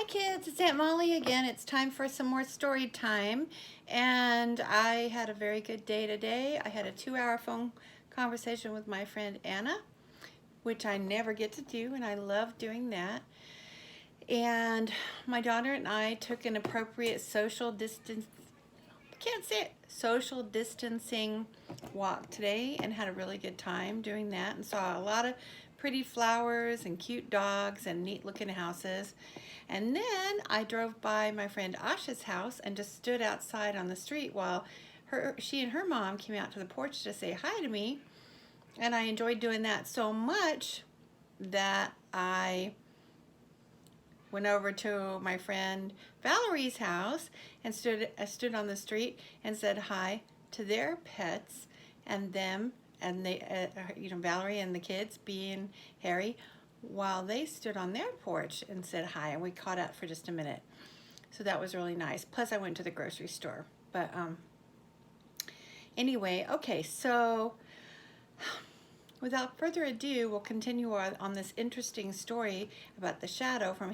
kids, it's Aunt Molly again. It's time for some more story time. And I had a very good day today. I had a 2-hour phone conversation with my friend Anna, which I never get to do, and I love doing that. And my daughter and I took an appropriate social distancing walk today and had a really good time doing that and saw a lot of pretty flowers and cute dogs and neat looking houses. And then I drove by my friend Asha's house and just stood outside on the street while she and her mom came out to the porch to say hi to me. And I enjoyed doing that so much that I went over to my friend Valerie's house and stood on the street and said hi to their pets and them, and they, Valerie and the kids, being Harry, while they stood on their porch and said hi, and we caught up for just a minute. So that was really nice. Plus I went to the grocery store. But anyway, okay, so without further ado, we'll continue on this interesting story about the shadow from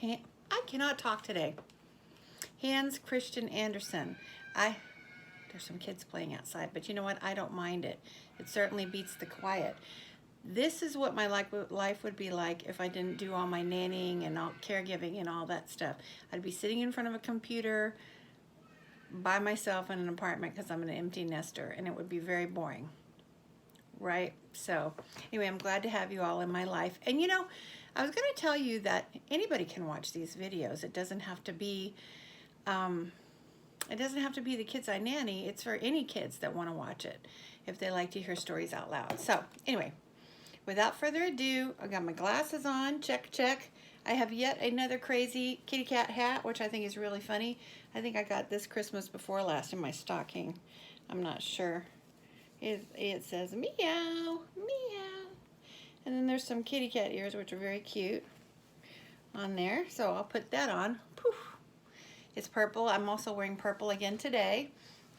I cannot talk today. Hans Christian Andersen. There's some kids playing outside, but you know what? I don't mind it. It certainly beats the quiet. This is what my life would be like if I didn't do all my nannying and all caregiving and all that stuff. I'd be sitting in front of a computer by myself in an apartment because I'm an empty nester, and it would be very boring. Right? So anyway, I'm glad to have you all in my life. And I was going to tell you that anybody can watch these videos. It doesn't have to be the kids I nanny. It's for any kids that want to watch it if they like to hear stories out loud. So anyway, without further ado, I got my glasses on. Check, check. I have yet another crazy kitty cat hat, which I think is really funny. I think I got this Christmas before last in my stocking. I'm not sure. It says meow, meow. And then there's some kitty cat ears, which are very cute on there. So I'll put that on. Poof. It's purple. I'm also wearing purple again today.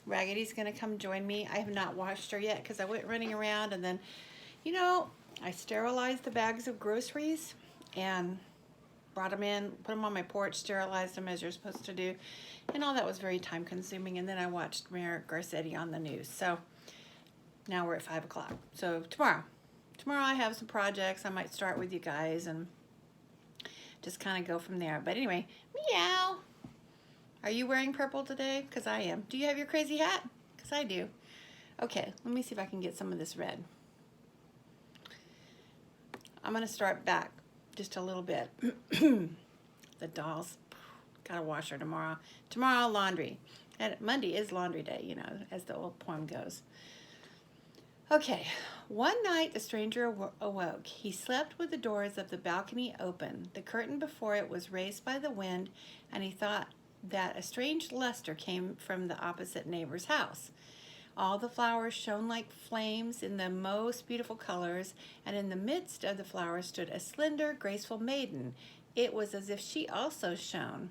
Raggedy's going to come join me. I have not washed her yet because I went running around, and then, I sterilized the bags of groceries and brought them in, put them on my porch, sterilized them as you're supposed to do. And all that was very time consuming. And then I watched Mayor Garcetti on the news. So now we're at 5 o'clock. So tomorrow I have some projects. I might start with you guys and just kind of go from there. But anyway, meow. Are you wearing purple today? Because I am. Do you have your crazy hat? Because I do. Okay, let me see if I can get some of this red. I'm going to start back just a little bit. The dolls. Gotta wash her tomorrow. Tomorrow, laundry. And Monday is laundry day, as the old poem goes. Okay, one night the stranger awoke. He slept with the doors of the balcony open. The curtain before it was raised by the wind, and he thought that a strange luster came from the opposite neighbor's house. All the flowers shone like flames in the most beautiful colors, and in the midst of the flowers stood a slender, graceful maiden. It was as if she also shone.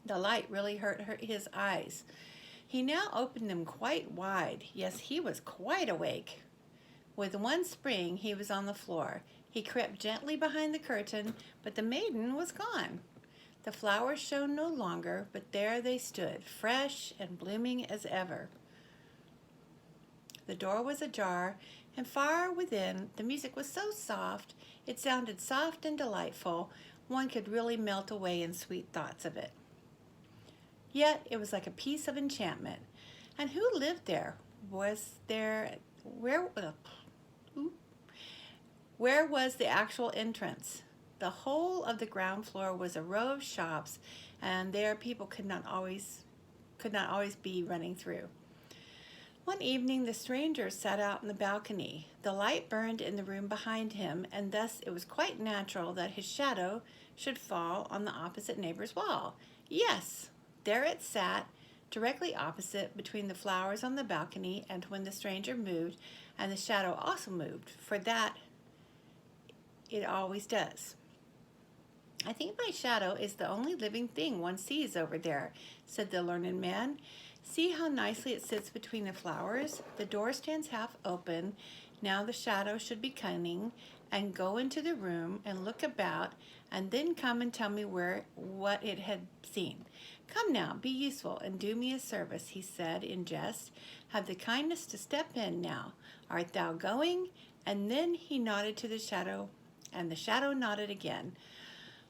The light really hurt his eyes. He now opened them quite wide. Yes, he was quite awake. With one spring, he was on the floor. He crept gently behind the curtain, but the maiden was gone. The flowers shone no longer, but there they stood, fresh and blooming as ever. The door was ajar, and far within, the music was so soft, it sounded soft and delightful, one could really melt away in sweet thoughts of it. Yet it was like a piece of enchantment. And who lived there? Where was the actual entrance? The whole of the ground floor was a row of shops, and there people could not always be running through. One evening the stranger sat out on the balcony. The light burned in the room behind him, and thus it was quite natural that his shadow should fall on the opposite neighbor's wall. Yes, there it sat, directly opposite between the flowers on the balcony, and when the stranger moved, and the shadow also moved, for that it always does. I think my shadow is the only living thing one sees over there, said the learned man. See how nicely it sits between the flowers? The door stands half open. Now the shadow should be cunning, and go into the room and look about, and then come and tell me what it had seen. Come now, be useful and do me a service, he said in jest. Have the kindness to step in now. Art thou going? And then he nodded to the shadow, and the shadow nodded again.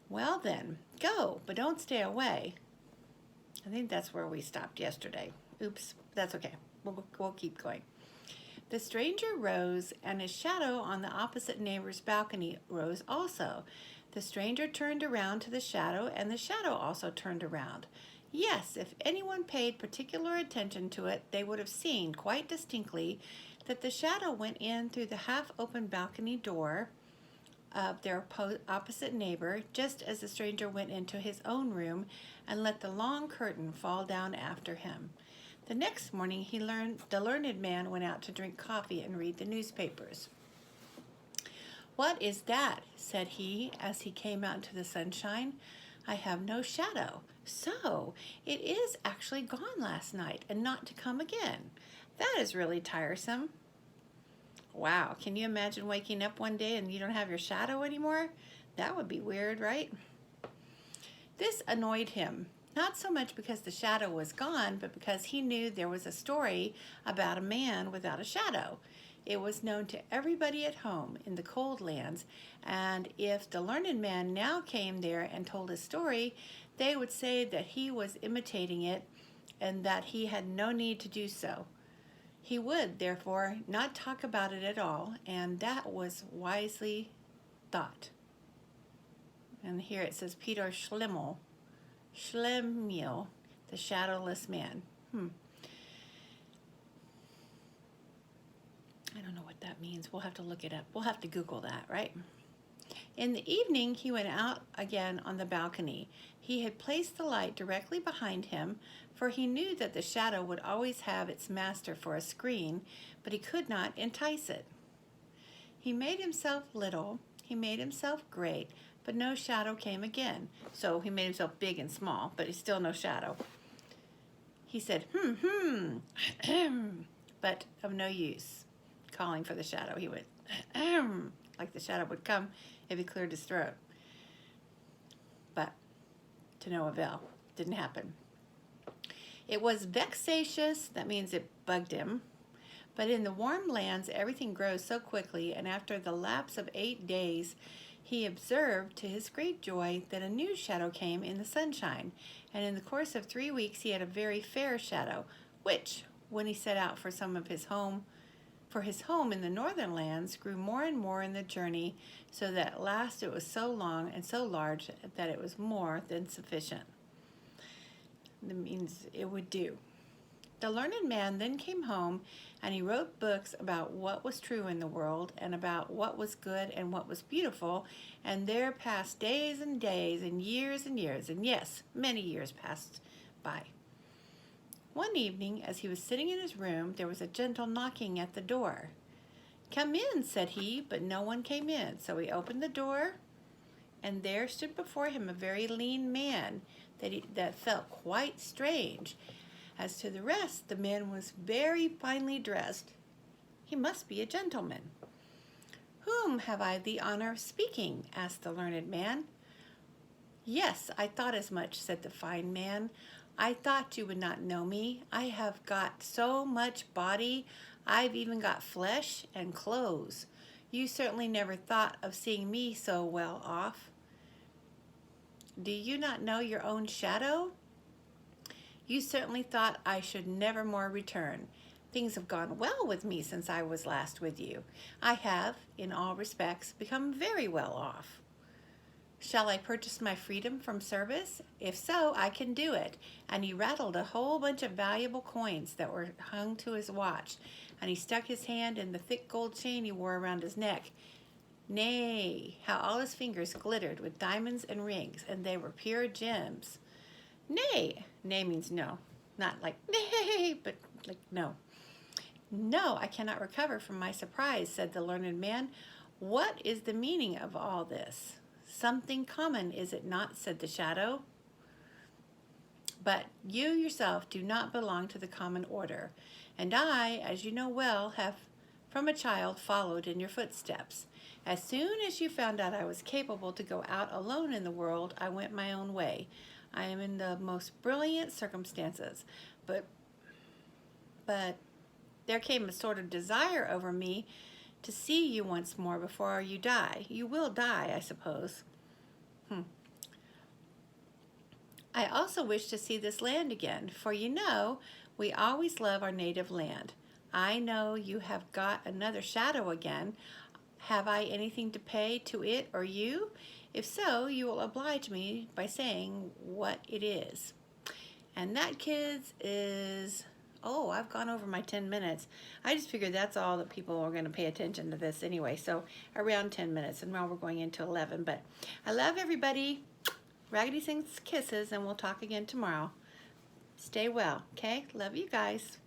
Well then, go, but don't stay away. I think that's where we stopped yesterday. Oops, that's okay. We'll keep going. The stranger rose, and his shadow on the opposite neighbor's balcony rose also. The stranger turned around to the shadow, and the shadow also turned around. Yes, if anyone paid particular attention to it, they would have seen quite distinctly that the shadow went in through the half-open balcony door of their opposite neighbor, just as the stranger went into his own room and let the long curtain fall down after him. The next morning the learned man went out to drink coffee and read the newspapers. What is that? Said he as he came out into the sunshine. I have no shadow. So it is actually gone last night and not to come again. That is really tiresome. Wow, can you imagine waking up one day and you don't have your shadow anymore? That would be weird, right? This annoyed him, not so much because the shadow was gone, but because he knew there was a story about a man without a shadow. It was known to everybody at home in the cold lands, and if the learned man now came there and told his story, they would say that he was imitating it and that he had no need to do so. He would, therefore, not talk about it at all, and that was wisely thought. And here it says Peter Schlemiel, the shadowless man. I don't know what that means. We'll have to look it up. We'll have to Google that, right? In the evening, he went out again on the balcony. He had placed the light directly behind him, for he knew that the shadow would always have its master for a screen, but he could not entice it. He made himself little, he made himself great, but no shadow came again. So he made himself big and small, but he's still no shadow. He said, but of no use. Calling for the shadow, he went, like the shadow would come if he cleared his throat. But to no avail. Didn't happen. It was vexatious, that means it bugged him. But in the warm lands, everything grows so quickly, and after the lapse of 8 days, he observed, to his great joy, that a new shadow came in the sunshine, and in the course of 3 weeks he had a very fair shadow, which, when he set out for his home in the northern lands, grew more and more in the journey, so that at last it was so long and so large that it was more than sufficient. That means it would do. The learned man then came home, and he wrote books about what was true in the world, and about what was good and what was beautiful, and there passed days and days, and years, and yes, many years passed by. One evening, as he was sitting in his room, there was a gentle knocking at the door. Come in, said he, but no one came in, so he opened the door, and there stood before him a very lean man that felt quite strange. As to the rest, the man was very finely dressed. He must be a gentleman. Whom have I the honor of speaking? Asked the learned man. Yes, I thought as much, said the fine man. I thought you would not know me. I have got so much body, I've even got flesh and clothes. You certainly never thought of seeing me so well off. Do you not know your own shadow? You certainly thought I should never more return. Things have gone well with me since I was last with you. I have, in all respects, become very well off. Shall I purchase my freedom from service? If so, I can do it. And he rattled a whole bunch of valuable coins that were hung to his watch, and he stuck his hand in the thick gold chain he wore around his neck. Nay, how all his fingers glittered with diamonds and rings, and they were pure gems. Nay, nay means no. Not like nay, but like no. No, I cannot recover from my surprise, said the learned man. What is the meaning of all this? Something common, is it not, said the shadow. But you yourself do not belong to the common order, and I, as you know well, have from a child followed in your footsteps. As soon as you found out I was capable to go out alone in the world, I went my own way. I am in the most brilliant circumstances, but there came a sort of desire over me to see you once more before you die. You will die, I suppose. I also wish to see this land again, for you know we always love our native land. I know you have got another shadow again. Have I anything to pay to it or you? If so, you will oblige me by saying what it is. And that, kids, is... Oh, I've gone over my 10 minutes. I just figured that's all that people are going to pay attention to this anyway. So around 10 minutes, and now we're going into 11. But I love everybody. Raggedy sings kisses, and we'll talk again tomorrow. Stay well, okay? Love you guys.